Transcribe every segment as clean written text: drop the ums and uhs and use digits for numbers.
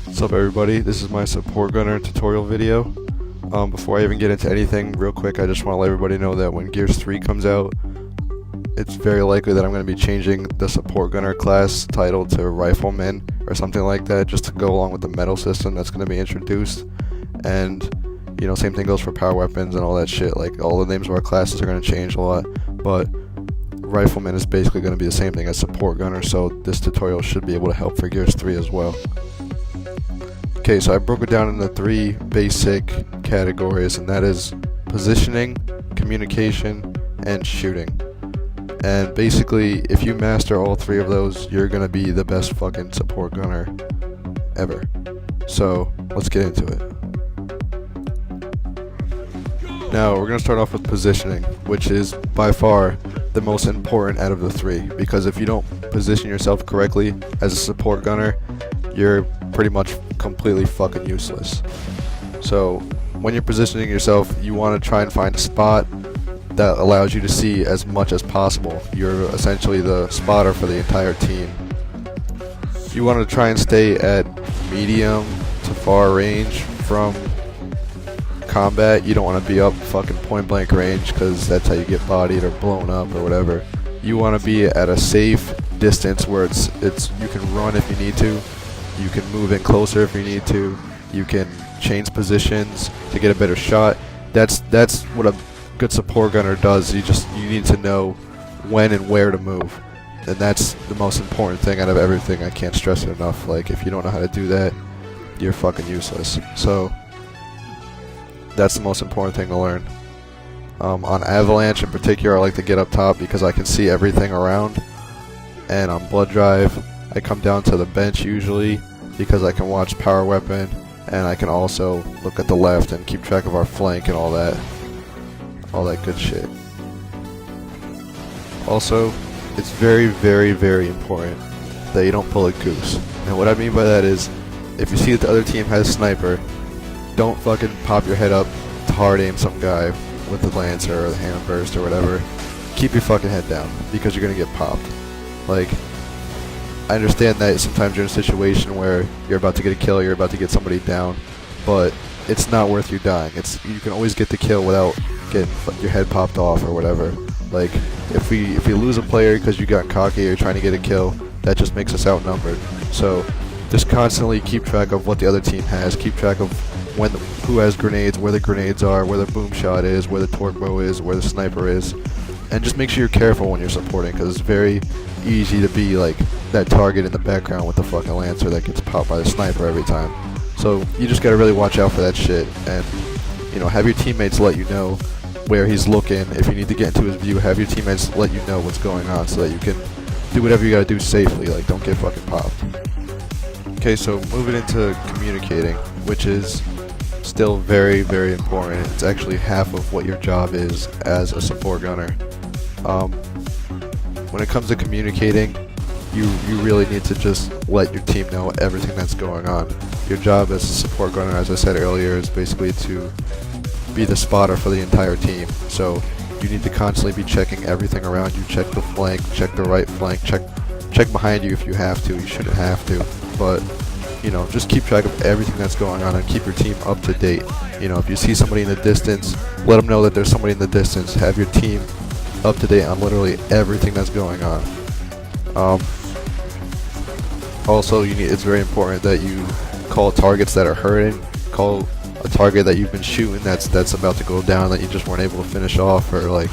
What's up everybody, this is my support gunner tutorial video. Before I even get into anything, real quick, I just want to let everybody know that when Gears 3 comes out, it's very likely that I'm going to be changing the support gunner class title to rifleman or something like that, just to go along with the medal system that's going to be introduced. And you know, same thing goes for power weapons and all that shit. Like, all the names of our classes are going to change a lot, but rifleman is basically going to be the same thing as support gunner, so this tutorial should be able to help for Gears 3 as well. Okay, so I broke it down into 3 basic categories, and that is positioning, communication, and shooting. And basically, if you master all 3 of those, you're gonna be the best fucking support gunner ever. So, let's get into it. Now, we're gonna start off with positioning, which is by far the most important out of the 3, because if you don't position yourself correctly as a support gunner, you're pretty much completely fucking useless. So when you're positioning yourself, you want to try and find a spot that allows you to see as much as possible. You're essentially the spotter for the entire team. You want to try and stay at medium to far range from combat. You don't want to be up fucking point blank range, because that's how you get bodied or blown up or whatever. You want to be at a safe distance where it's you can run if you need to. You can move in closer if you need to. You can change positions to get a better shot. That's what a good support gunner does. You need to know when and where to move, and that's the most important thing out of everything. I can't stress it enough. Like, if you don't know how to do that, you're fucking useless. So that's the most important thing to learn. On Avalanche in particular, I like to get up top because I can see everything around, and on Blood Drive, I come down to the bench usually because I can watch power weapon, and I can also look at the left and keep track of our flank and all that good shit. Also, it's very, very, very important that you don't pull a goose. And what I mean by that is, if you see that the other team has a sniper, don't fucking pop your head up to hard aim some guy with the Lancer or the Hammerburst or whatever. Keep your fucking head down, because you're gonna get popped. Like, I understand that sometimes you're in a situation where you're about to get a kill, you're about to get somebody down, but it's not worth you dying. You can always get the kill without getting your head popped off or whatever. Like, if we lose a player because you got cocky or you're trying to get a kill, that just makes us outnumbered. So just constantly keep track of what the other team has, keep track of who has grenades, where the grenades are, where the boom shot is, where the torque bow is, where the sniper is, and just make sure you're careful when you're supporting, because it's very easy to be like that target in the background with the fucking Lancer that gets popped by the sniper every time. So you just gotta really watch out for that shit, and you know, have your teammates let you know where he's looking. If you need to get into his view, have your teammates let you know what's going on so that you can do whatever you gotta do safely. Like, don't get fucking popped. Okay, so moving into communicating, which is still very, very important. It's actually half of what your job is as a support gunner. When it comes to communicating, you really need to just let your team know everything that's going on. Your job as a support gunner, as I said earlier, is basically to be the spotter for the entire team. So you need to constantly be checking everything around you. Check the flank, check the right flank, check behind you if you have to. You shouldn't have to, but you know, just keep track of everything that's going on and keep your team up to date. You know, if you see somebody in the distance, let them know that there's somebody in the distance. Have your team up to date on literally everything that's going on. Also, it's very important that you call targets that are hurting. Call a target that you've been shooting that's about to go down that you just weren't able to finish off, or like,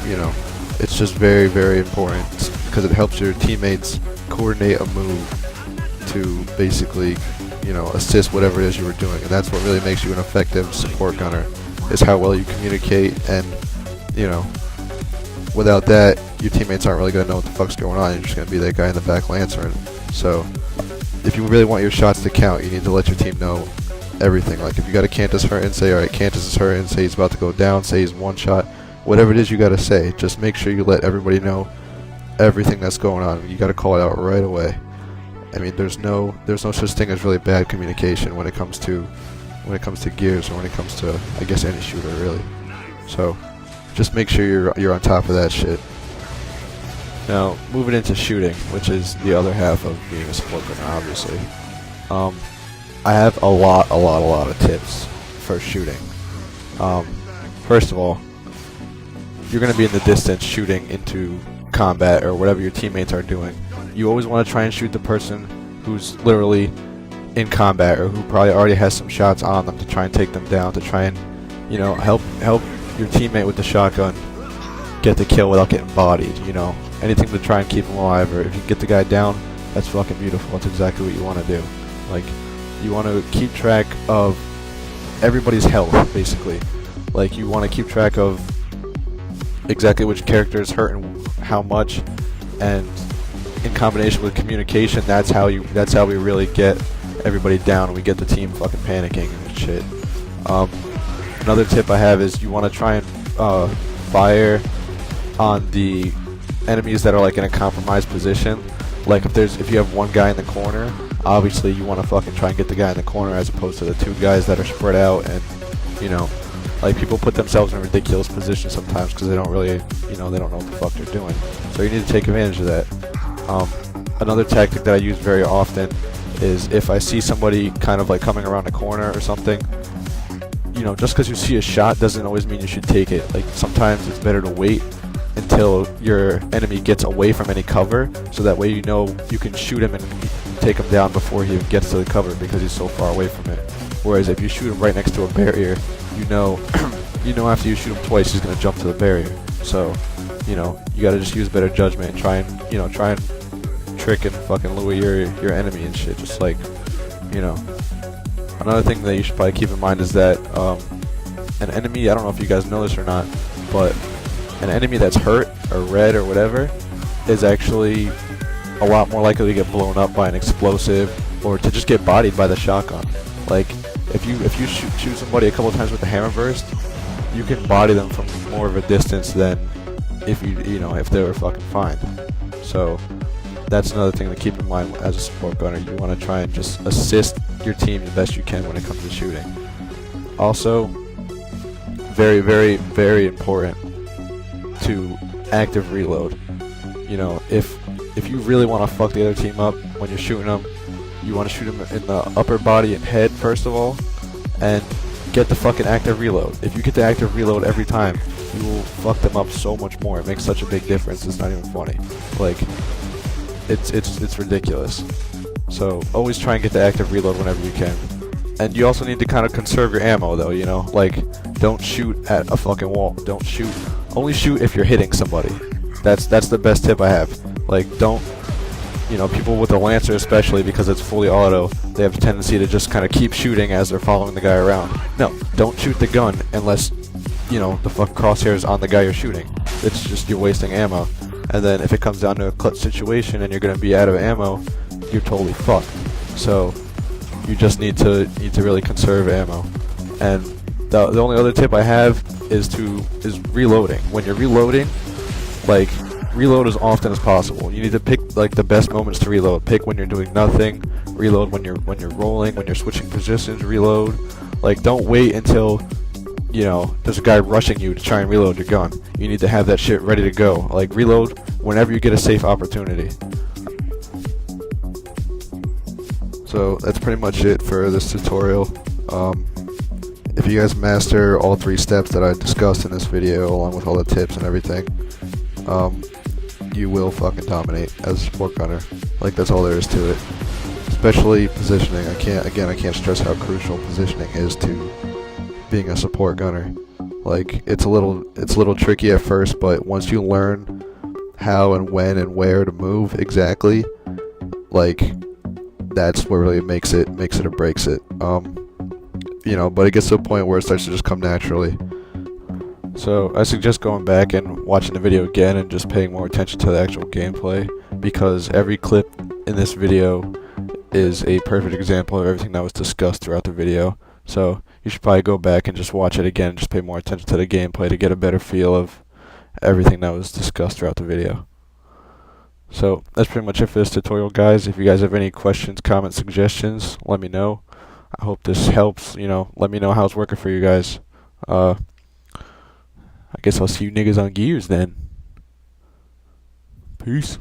you know, it's just very, very important because it helps your teammates coordinate a move to basically, you know, assist whatever it is you were doing. And that's what really makes you an effective support gunner, is how well you communicate. And you know, without that, your teammates aren't really going to know what the fuck's going on. You're just going to be that guy in the back Lancer. So if you really want your shots to count, you need to let your team know everything. Like, if you got a Cantus hurting, say, alright, Cantus is hurting, say he's about to go down, say he's one shot, whatever it is you got to say, just make sure you let everybody know everything that's going on. You got to call it out right away. I mean, there's no such thing as really bad communication when it comes to Gears, or when it comes to, I guess, any shooter really. So just make sure you're on top of that shit. Now, moving into shooting, which is the other half of being a support gunner, obviously. I have a lot of tips for shooting. First of all, you're going to be in the distance shooting into combat or whatever your teammates are doing. You always want to try and shoot the person who's literally in combat or who probably already has some shots on them to try and take them down, to try and, you know, help your teammate with the shotgun get the kill without getting bodied, you know. Anything to try and keep him alive, or if you get the guy down, that's fucking beautiful. That's exactly what you want to do. Like, you want to keep track of everybody's health, basically. Like, you want to keep track of exactly which character is hurt and how much, and in combination with communication, that's how we really get everybody down and we get the team fucking panicking and shit. Another tip I have is you want to try and fire on the enemies that are like in a compromised position. Like if you have one guy in the corner, obviously you want to fucking try and get the guy in the corner as opposed to the two guys that are spread out. And you know, like, people put themselves in ridiculous positions sometimes because they don't really, you know, they don't know what the fuck they're doing. So you need to take advantage of that. Another tactic that I use very often is if I see somebody kind of like coming around a corner or something, you know, just because you see a shot doesn't always mean you should take it. Like, sometimes it's better to wait until your enemy gets away from any cover, so that way you know you can shoot him and take him down before he gets to the cover because he's so far away from it. Whereas if you shoot him right next to a barrier, you know after you shoot him twice he's gonna jump to the barrier. So, you know, you gotta just use better judgment and try and trick and fucking lure your enemy and shit. Just like, you know. Another thing that you should probably keep in mind is that an enemy, I don't know if you guys know this or not, but an enemy that's hurt or red or whatever is actually a lot more likely to get blown up by an explosive or to just get bodied by the shotgun. Like, if you shoot somebody a couple times with the hammer burst, you can body them from more of a distance than if if they were fucking fine. So that's another thing to keep in mind as a support gunner. You want to try and just assist your team the best you can when it comes to shooting. Also, very, very, very important to active reload. You know, if you really want to fuck the other team up when you're shooting them, you want to shoot them in the upper body and head first of all, and get the fucking active reload. If you get the active reload every time, you will fuck them up so much more. It makes such a big difference. It's not even funny. Like, it's ridiculous. So always try and get the active reload whenever you can. And you also need to kind of conserve your ammo though, you know? Like, don't shoot at a fucking wall. Don't shoot. Only shoot if you're hitting somebody. That's the best tip I have. Like, don't, you know, people with a Lancer especially, because it's fully auto, they have a tendency to just kind of keep shooting as they're following the guy around. No, don't shoot the gun unless, you know, the fucking crosshair is on the guy you're shooting. It's just you're wasting ammo. And then if it comes down to a clutch situation and you're going to be out of ammo, you're totally fucked. So you just need to really conserve ammo. And the only other tip I have is reloading. When you're reloading, like, reload as often as possible. You need to pick like the best moments to reload. Pick when you're doing nothing. Reload when you're rolling, when you're switching positions. Reload. Like, don't wait until, you know, there's a guy rushing you to try and reload your gun. You need to have that shit ready to go. Like, reload whenever you get a safe opportunity. So that's pretty much it for this tutorial. If you guys master all 3 steps that I discussed in this video, along with all the tips and everything, you will fucking dominate as a support gunner. Like, that's all there is to it. Especially positioning. I can't stress how crucial positioning is to being a support gunner. Like, it's a little tricky at first, but once you learn how and when and where to move exactly, like, that's what really makes it or breaks it. You know, but it gets to a point where it starts to just come naturally. So I suggest going back and watching the video again and just paying more attention to the actual gameplay, because every clip in this video is a perfect example of everything that was discussed throughout the video. So you should probably go back and just watch it again and just pay more attention to the gameplay to get a better feel of everything that was discussed throughout the video. So that's pretty much it for this tutorial, guys. If you guys have any questions, comments, suggestions, let me know. I hope this helps, you know. Let me know how it's working for you guys. I guess I'll see you niggas on Gears then. Peace.